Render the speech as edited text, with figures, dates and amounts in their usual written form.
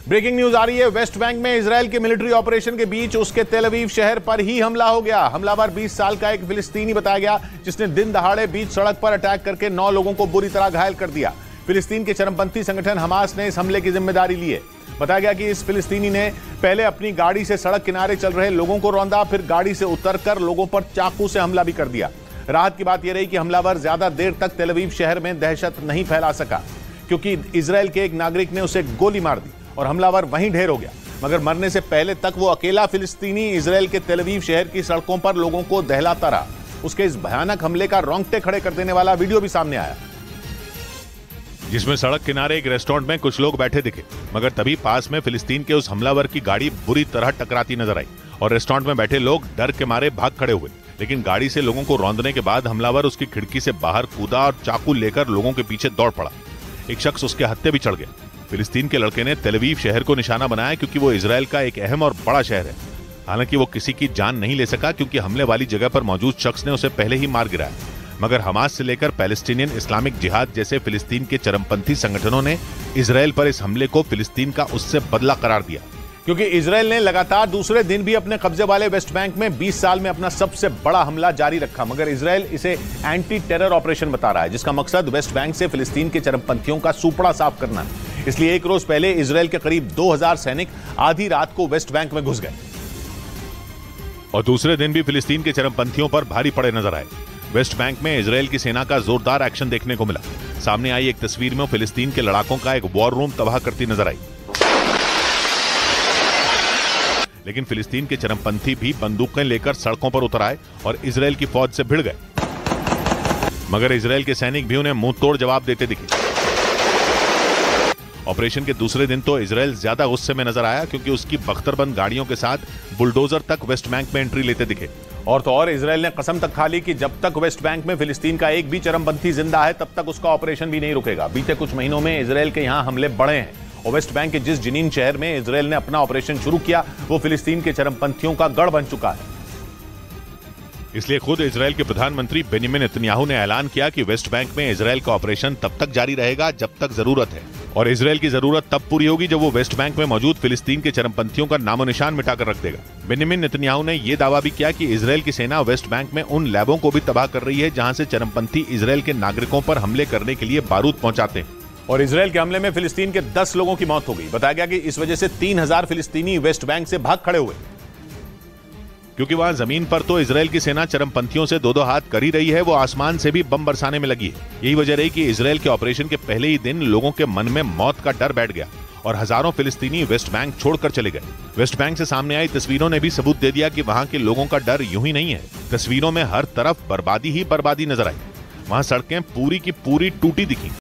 Breaking news आ रही है। West Bank में इजराइल के मिलिट्री ऑपरेशन के बीच उसके तेल अवीव शहर पर ही हमला हो गया। हमलावर 20 साल का एक फिलिस्तीनी बताया गया, जिसने दिन दहाड़े बीच सड़क पर अटैक करके 9 लोगों को बुरी तरह घायल कर दिया। फिलिस्तीन के चरमपंथी संगठन हमास ने इस हमले की जिम्मेदारी ली है। बताया गया कि इस फिलिस्तीनी ने पहले अपनी गाड़ी से सड़क किनारे चल रहे लोगों को रौंदा, फिर गाड़ी से उतरकर लोगों पर चाकू से हमला भी कर दिया। राहत की बात यह रही कि हमलावर ज्यादा देर तक तेल अवीव शहर में दहशत नहीं फैला सका, क्योंकि इजराइल के एक नागरिक ने उसे गोली मार दी और हमलावर वहीं ढेर हो गया। मगर मरने से पहले तक वो अकेला फिलिस्तीनी इजराइल के तेल अवीव शहर की सड़कों पर लोगों को दहलाता रहा। उसके इस भयानक हमले का रोंगटे खड़े कर देने वाला वीडियो भी सामने आया, जिसमें सड़क किनारे एक रेस्टोरेंट में कुछ लोग बैठे दिखे, मगर तभी पास में फिलिस्तीन के उस हमलावर की गाड़ी बुरी तरह टकराती नजर आई और रेस्टोरेंट में बैठे लोग डर के मारे भाग खड़े हुए। लेकिन गाड़ी से लोगों को रौंदने के बाद हमलावर उसकी खिड़की से बाहर कूदा और चाकू लेकर लोगों के पीछे दौड़ पड़ा। एक शख्स उसके हत्थे भी चढ़ गया। फिलिस्तीन के लड़के ने तेल अवीव शहर को निशाना बनाया, क्योंकि वो इजराइल का एक अहम और बड़ा शहर है। हालांकि वो किसी की जान नहीं ले सका, क्योंकि हमले वाली जगह पर मौजूद शख्स ने उसे पहले ही मार गिराया। मगर हमास से लेकर पैलेस्टीनियन इस्लामिक जिहाद जैसे फिलिस्तीन के चरमपंथी संगठनों ने इजराइल पर इस हमले को फिलिस्तीन का उससे बदला करार दिया, क्योंकि इजराइल ने लगातार दूसरे दिन भी अपने कब्जे वाले वेस्ट बैंक में 20 साल में अपना सबसे बड़ा हमला जारी रखा। मगर इजराइल इसे एंटी टेरर ऑपरेशन बता रहा है, जिसका मकसद वेस्ट बैंक से फिलिस्तीन के चरमपंथियों का सूपड़ा साफ करना है। इसलिए एक रोज पहले इजराइल के करीब 2000 सैनिक आधी रात को वेस्ट बैंक में घुस गए और दूसरे दिन भी फिलिस्तीन के चरमपंथियों पर भारी पड़े नजर आए। वेस्ट बैंक में इजराइल की सेना का जोरदार एक्शन देखने को मिला। सामने आई एक तस्वीर में फिलिस्तीन के लड़ाकों का एक वॉर रूम तबाह करती नजर आई। लेकिन फिलिस्तीन के चरमपंथी भी बंदूकें लेकर सड़कों पर उतर आए और इजराइल की फौज से भिड़ गए। मगर इजराइल के सैनिक भी उन्हें मुंह तोड़ जवाब देते दिखे। ऑपरेशन के दूसरे दिन तो इजराइल ज्यादा गुस्से में नजर आया, क्योंकि उसकी बख्तरबंद गाड़ियों के साथ बुलडोजर तक वेस्ट बैंक में एंट्री लेते दिखे। और तो और इजराइल ने कसम तक खा ली कि जब तक वेस्ट बैंक में फिलिस्तीन का एक भी चरमपंथी जिंदा है, तब तक उसका ऑपरेशन भी नहीं रुकेगा। बीते कुछ महीनों में इजराइल के यहां हमले बढ़े हैं और वेस्ट बैंक के जिस जिनीन शहर में इजराइल ने अपना ऑपरेशन शुरू किया, वो फिलिस्तीन के चरमपंथियों का गढ़ बन चुका है। इसलिए खुद इजराइल के प्रधानमंत्री बेंजामिन नेतन्याहू ने ऐलान किया कि वेस्ट बैंक में इजराइल का ऑपरेशन तब तक जारी रहेगा जब तक जरूरत है, और इजराइल की जरूरत तब पूरी होगी जब वो वेस्ट बैंक में मौजूद फिलिस्तीन के चरमपंथियों का नामो निशान मिटाकर रख देगा। बेंजामिन नेतन्याहू ने यह दावा भी किया कि इजराइल की सेना वेस्ट बैंक में उन लैबों को भी तबाह कर रही है जहां से चरमपंथी इजराइल के नागरिकों पर हमले करने के लिए बारूद पहुंचाते हैं। और इजराइल के हमले में फिलिस्तीन के 10 लोगों की मौत हो गई। बताया गया कि इस वजह से 3000 फिलिस्तीनी वेस्ट बैंक से भाग खड़े हुए, क्योंकि वहां जमीन पर तो इजराइल की सेना चरमपंथियों से दो हाथ कर ही रही है, वो आसमान से भी बम बरसाने में लगी है। यही वजह रही कि इजराइल के ऑपरेशन के पहले ही दिन लोगों के मन में मौत का डर बैठ गया और हजारों फिलिस्तीनी वेस्ट बैंक छोड़कर चले गए। वेस्ट बैंक से सामने आई तस्वीरों ने भी सबूत दे दिया कि वहां के लोगों का डर यूं ही नहीं है। तस्वीरों में हर तरफ बर्बादी ही बर्बादी नजर आई। वहां सड़कें पूरी की पूरी टूटी दिखी।